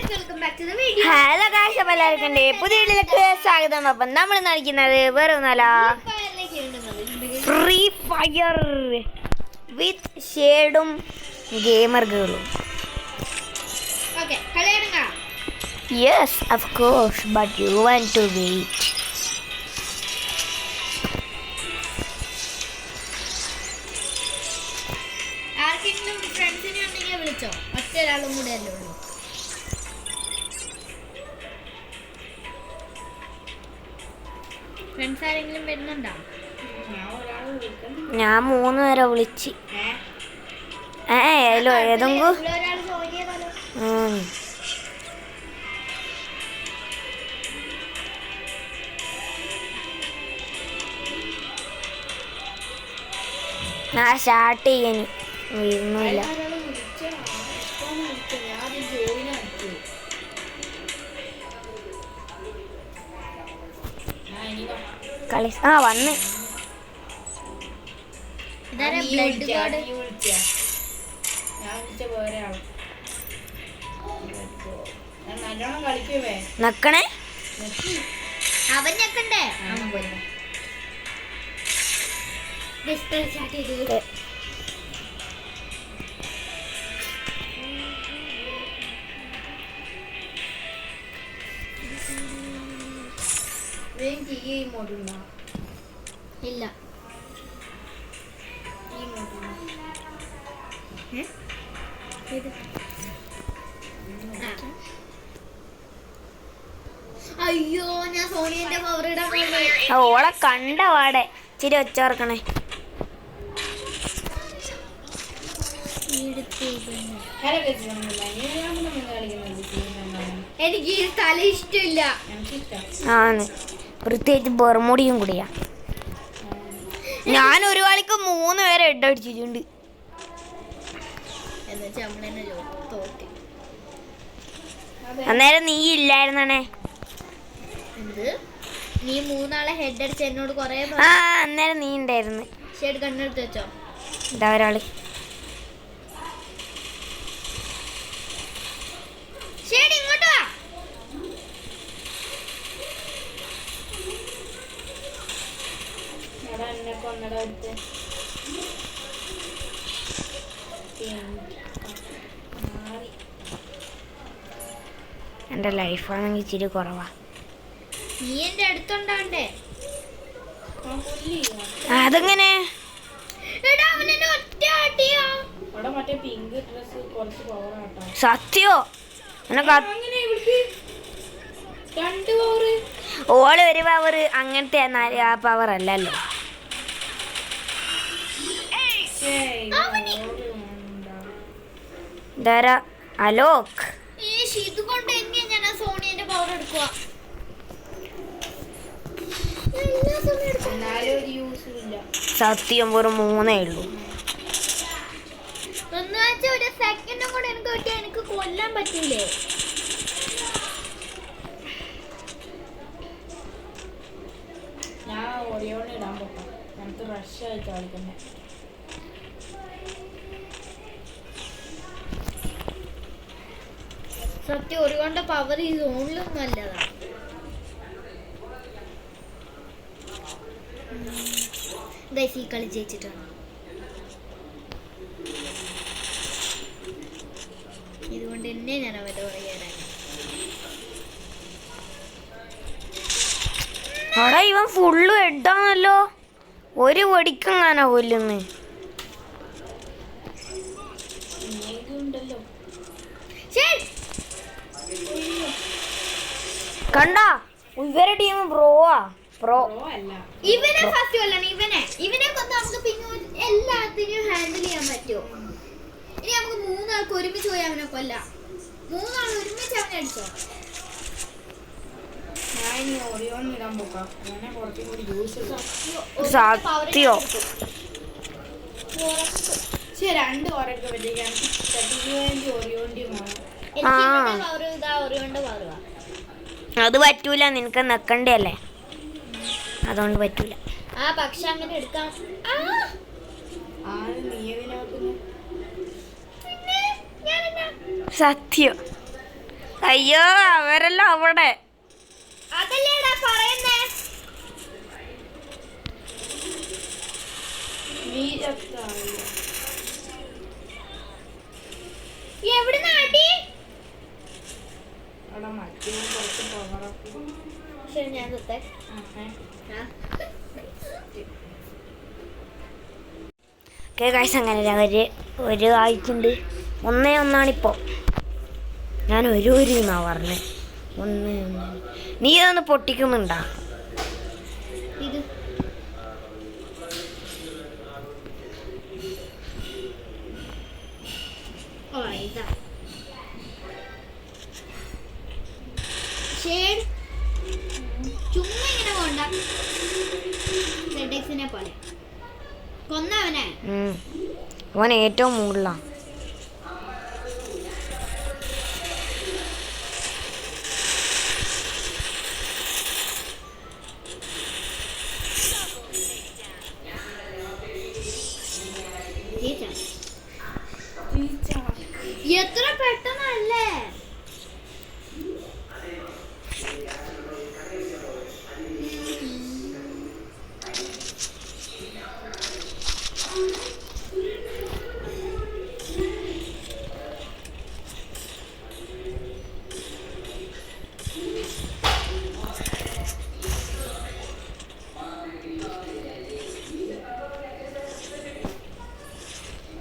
Hello guys, അപ്പോൾ എല്ലാവർക്കും പുതിയ വീഡിയോയിലേക്ക് സ്വാഗതം. അപ്പം നമ്മൾ നടിക്കുന്നത് വേറെ ഒന്നല്ല, ഫ്രീ ഫയർ വിത്ത് ഷേഡും ഗെയിമർ ഗേളും. Yes of course, but you want to wait. ആർക്കെങ്കിലും ഫ്രണ്ട്സിനെ ഉണ്ടെങ്കിൽ വിളിച്ചോ, ഒറ്റ ഒരാളും കൂടെ അല്ലേ ഉള്ളൂ. ഫ്രണ്ട്സ് ആരെങ്കിലും വരുന്നുണ്ടോ? ഞാൻ 3 പേരെ വിളിച്ച്. ഏതെങ്കിലും ഞാൻ സ്റ്റാർട്ട് ചെയ്യാൻ ഒന്നുമില്ല. കളി വന്ന് നക്കണേ അവൻ ഞെക്കണ്ടേ? ഇല്ല, അയ്യോ ഞാൻ സോണിയന്റെ പവർ ഇടാൻ ഓളെ കണ്ട പാടെ ഇച്ചിരി വെച്ചോർക്കണേ. എനിക്ക് തല ഇഷ്ടമില്ല. ആണ്, പ്രത്യേകിച്ച് ബെർമുടിയും കൂടിയാ. ഞാൻ ഒരു കളിക്ക് 3 പേരെ അടിച്ചിട്ടുണ്ട്. അന്നേരം നീ ഇല്ലായിരുന്നേ. നീ 3 ആളെ ഹെഡ് അടിച്ച് എന്നോട് കൊറേ. അന്നേരം നീ ഉണ്ടായിരുന്നു. ഷേഡ് കണ്ണെടുത്ത് വെച്ചോ. ഇതാ ഒരാള്. ഷേഡ് ഇങ്ങോട്ട് വാ. എൻ്റെ ലൈഫാണെങ്കിൽ ഇച്ചിരി കുറവാ. നീ എന്റെ അടുത്തുണ്ടാവണ്ടേ? അതെങ്ങനെ? സത്യോ? ഓള് ഒരു പവർ അങ്ങനത്തെ ആ പവർ അല്ലല്ലോ. അലോക് ഇതുകൊണ്ട് എങ്ങനെയാ ഞാൻ സോണിയന്റെ പവർ എടുക്കുക? സത്യം വെറും 3 ഉള്ളൂ. ഒരു സെക്കൻഡും കൂടെ എനിക്ക് കിട്ടിയാൽ എനിക്ക് കൊല്ലാൻ പറ്റൂലേ? ഞാൻ ഓടിയോണ്ട് ഇടാൻ പറ്റാം. നമുക്ക് റഷ് ആയിട്ട് കളിക്കണ്ടേ. സത്യം ഒരുകൊണ്ട് പവർ ഈ സോണിലും നല്ലതാണ്. ഗൈസ്, ഈ കളി ജയിച്ചിട്ടാണ്. ഇതുകൊണ്ട് എന്നെ ഞാൻ അവരുടെ പറയാനാണ്. അവിടെ ഇവൻ ഫുള്ള് ഹെഡാണല്ലോ. ഒരു വെടിക്കങ്ങാനാ കൊല്ലുന്നു. കണ്ടാ, ഇവരെ ടീം ബ്രോവാ. ഇവനെ ഫസ്റ്റ് കൊല്ലണം. ഇവനെ കൊന്ന് നമുക്ക് പിന്നെ എല്ലാത്തിനും ഹാൻഡിൽ ചെയ്യാൻ പറ്റുമോ? ഇനി നമുക്ക് 3 ആൾക്ക് ഒരുമിച്ച് പോയി അവനെ കൊല്ലാം. 3 ആൾ ഒരുമിച്ച് അവനെ അടിച്ചോ. സത്യോ? അത് പറ്റൂല, നിനക്ക് നിക്കണ്ടേ അല്ലേ, അതുകൊണ്ട് പറ്റൂല. പക്ഷെ അങ്ങനെ എടുക്കാം. സത്യം അയ്യോ അവരെല്ലാം അവിടെ. അതല്ലേടാ പറയുന്നേ. നീ ചത്തായി. എവിടുന്ന് അടി? അവിടെ മറ്റേ കുറച്ച് പവറൊക്കെ. ശരി ഞാൻ തൊട്ടേ. ഓക്കെ ഗൈസ്, അങ്ങനെ ഒരു ആയിട്ടുണ്ട്. 1-1 ഞാൻ ഒരു എന്നാ പറഞ്ഞേ. 1-1. നീ ഇതൊന്ന് പൊട്ടിക്കുന്നുണ്ടാ? ഇത് ഇതാ ഷേഡ്. ചുമ്മാ ഇങ്ങനെ പോണ്ട. സെഡെക്സിനെ പോലെ കൊന്നവനെ. അവൻ ഏറ്റവും മുകളിലാണ്. എത്ര പെട്ടെന്നല്ലേ.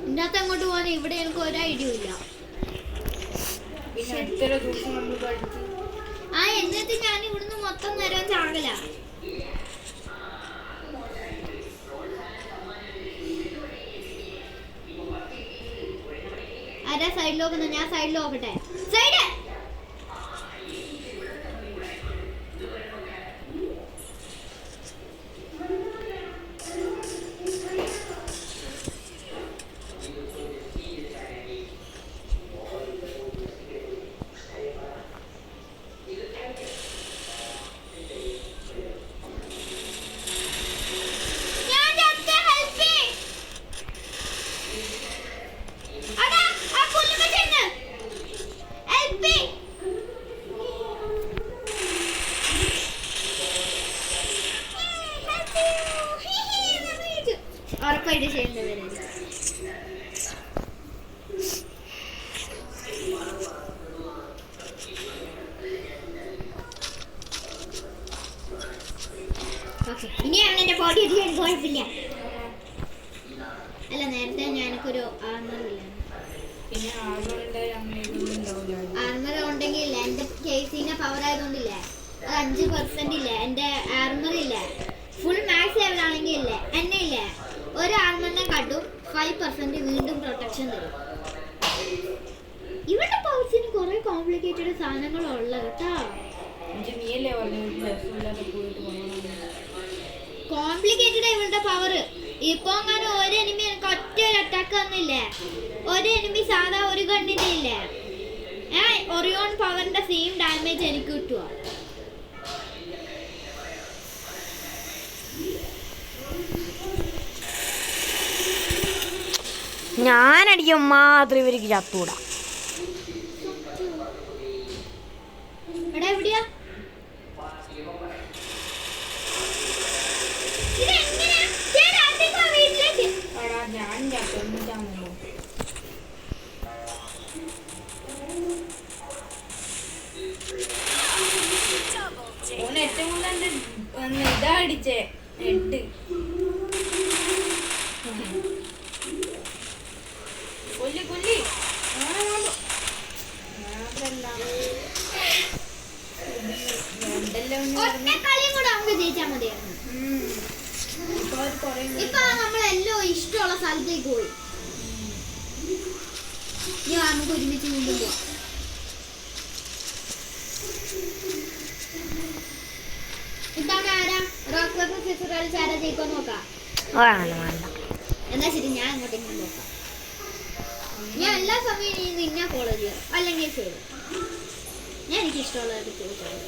ഇതിനകത്ത് അങ്ങോട്ട് പോകാൻ ഇവിടെ എനിക്ക് ഒരു ഐഡിയ ഇല്ല. പിന്നെ എത്ര ദിവസം നമ്മൾ പഠിച്ചു. എന്നിട്ട് ഞാൻ ഇവിടുന്ന് മൊത്തം നേരം ചാകല. ആരാ സൈഡിൽ നോക്കുന്ന? ഞാൻ സൈഡിൽ നോക്കട്ടെ. സൈഡ് ഉറപ്പായിട്ട് ചെയ്യേണ്ടവരെ. ഇനിയാണ് എന്റെ ബോഡി അടിക്കാൻ കുഴപ്പമില്ല. അല്ല നേരത്തെ ഞാനൊരു ആർമറില്ല. പിന്നെ ആർമർ ഉണ്ടെങ്കിൽ എന്റെ കേസിന്റെ പവർ ആയതുകൊണ്ടില്ലേ അത് 5% ഇല്ലേ. എന്റെ ആർമർ ഇല്ലേ ഫുൾ മാക്സ് ലെവൽ ആണെങ്കിൽ ഇല്ലേ എന്നെ ഇല്ലേ ഒരു ആർമറിനെ കാട്ടും 5% വീണ്ടും പ്രൊട്ടക്ഷൻ തരും. ഇവരുടെ പവേഴ്സിന് കുറെ കോംപ്ലിക്കേറ്റഡ് സാധനങ്ങളുള്ള കേട്ടോ. കോംപ്ലിക്കേറ്റഡ് ഇവളുടെ പവർ. ഇപ്പൊ അങ്ങനെ ഒരു എനിമി എനിക്ക് ഒറ്റ ഒരു അറ്റാക്ക് തന്നില്ലേ. ഒരു എനിമി സാധാ ഒരു ഗണ്ണിന്റെ ഇല്ലേ ഒറിയോൺ പവറിന്റെ സെയിം ഡാമേജ് എനിക്ക് കിട്ടുക. ഞാനടിക്കും മാത്രം ഇവർക്ക് ചത്തൂടാ. എവിടെയാ ഏറ്റവും കൂടുതൽ ഇതാ അടിച്ചേ 8. കൊല്ലി ജയിച്ചാ മതിയായിരുന്നു. ഇപ്പൊ നമ്മളെല്ലോ ഇഷ്ടമുള്ള സ്ഥലത്തേക്ക് പോയി. ഇനി നമുക്ക് ഒരുമിച്ച് വീണ്ടും പോവാം. ഇത്തവണ ആരാ റോക്ക് പേപ്പർ സിസർ കളിച്ച് ആരാ ജയിക്കാൻ നോക്കാം. എന്നാ ശരി, ഞാൻ അങ്ങോട്ടെങ്കിലും നോക്കാം. ഞാൻ എല്ലാ സമയവും നിന്നെ ഫോളോ ചെയ്യാം. അല്ലെങ്കിൽ ശരി, ഞാൻ എനിക്ക് ഇഷ്ടമുള്ളത് ചോദിച്ചോളൂ.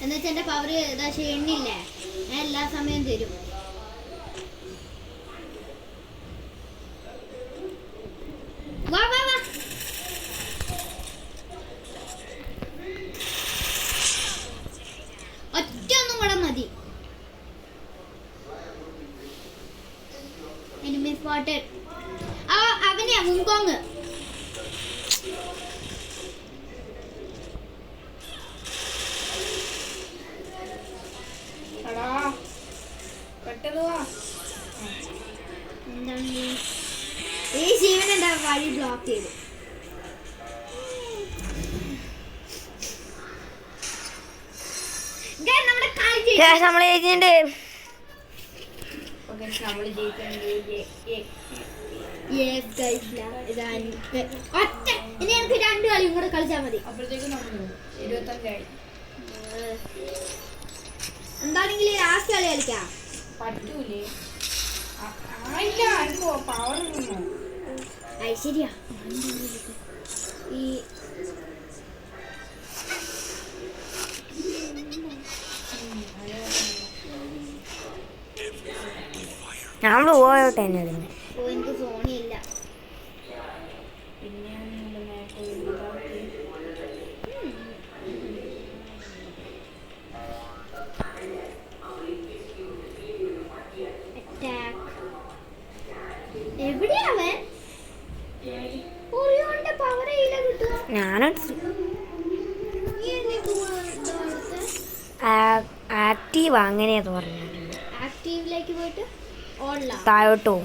എന്നുവെച്ചാൽ എന്റെ പവർ ഇതാ ക്ഷീണില്ലേ, ഞാൻ എല്ലാ സമയം തരും. വാ വാ വാ. ഒറ്റ ഒന്നും കൂടെ മതി. Enemy spotted. അവനെയാ മുങ്കോങ്. എന്താണ് ഈ ജീവൻ എന്താ വഴി ബ്ലോക്ക് ചെയ്തു? നമ്മുടെ കളി നമ്മൾ ജയിച്ചിട്ടുണ്ട്. ഇനി എനിക്ക് 2 കളിയും കൂടെ കളിച്ചാൽ മതി. എന്താണെങ്കിലും ലാസ്റ്റ് കളി കളിക്കാം. പറ്റൂലേ? ശരിയാ. ഈ നമ്മൾ പോയോട്ടെ തന്നെ. എനിക്ക് ഫോണില്ല. പിന്നെ എവിടെയാവൻ? ഒറിയോന്റെ പവർ ഇല്ല കിട്ടുക. ആക്റ്റീവ് അങ്ങനെയാ പറഞ്ഞു. ആക്റ്റീവിലേക്ക് പോയിട്ട് ഓൺലൈൻ താഴോട്ടോ.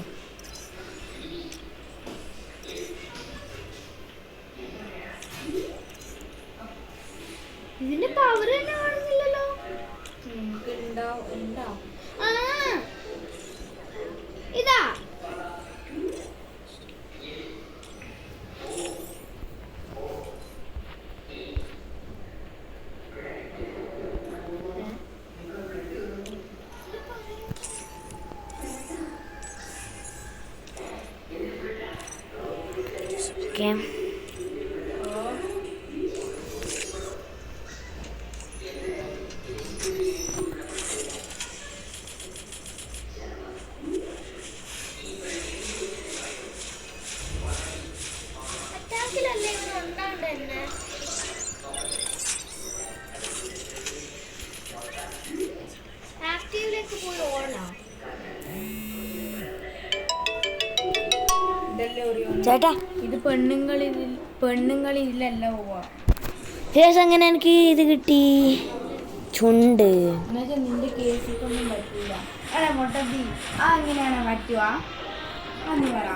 ഇതിന്റെ പവർ തന്നെ കാണുന്നില്ലല്ലോ. ഇതാ ഓക്കെ. അറ്റാക്കിലല്ലേ ഇങ്ങനെ ഉണ്ടാണ്ട് തന്നെ. ആക്റ്റീവിലേക്ക് പോയി ഓടാം. ചേട്ടാ ഇത് പെണ്ണുങ്ങളിലല്ല പോവാ. കേസ് എങ്ങനെ എനിക്ക് ഇത് കിട്ടി? ചുണ്ട് എന്നുവെച്ചാൽ നിന്റെ കേസിക്കൊന്നും പറ്റൂല. അല്ല മൊട്ടത്തി അങ്ങനെയാണ് പറ്റുവാ? അന്ന് പറ.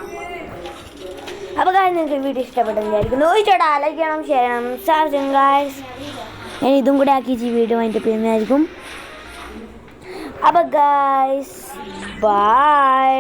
അപ്പോൾ നിങ്ങൾക്ക് വീഡിയോ ഇഷ്ടപ്പെട്ടെന്ന് വിചാരിക്കുന്നു. ചോദിച്ചോട്ടാ, ലൈക്ക് ചെയ്യണം, ഷെയർ ചെയ്യണം, സബ്സ്ക്രൈബ് ചെയ്യണം ഗായ്സ്. ഞാൻ ഇതും കൂടെ ആക്കി വീഡിയോ അതിൻ്റെ ചെയ്യുന്നതായിരിക്കും. അപ്പോൾ ഗായ്സ് ബൈ.